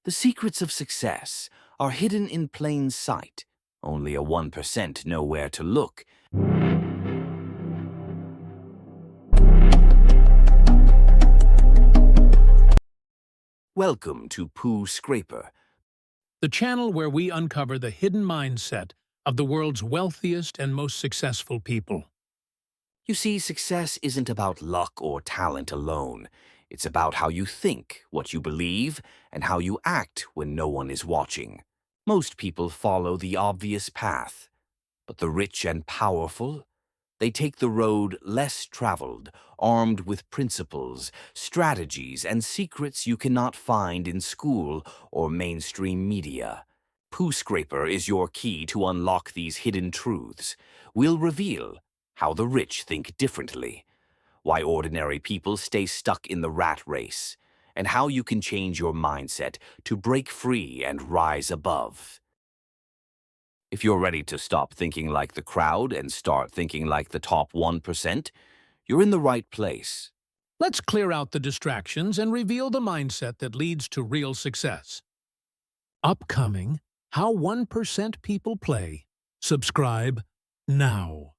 The secrets of success are hidden in plain sight. Only a 1% know where to look. Welcome to Scraper. The channel where we uncover the hidden mindset of the world's wealthiest and most successful people. You see, success isn't about luck or talent alone. It's about how you think, what you believe, and how you act when no one is watching. Most people follow the obvious path, but the rich and powerful, they take the road less traveled, armed with principles, strategies, and secrets you cannot find in school or mainstream media. Scraper is your key to unlock these hidden truths. We'll reveal how the rich think differently, why ordinary people stay stuck in the rat race, and how you can change your mindset to break free and rise above. If you're ready to stop thinking like the crowd and start thinking like the top 1%, you're in the right place. Let's clear out the distractions and reveal the mindset that leads to real success. Upcoming, How 1% People Play. Subscribe now.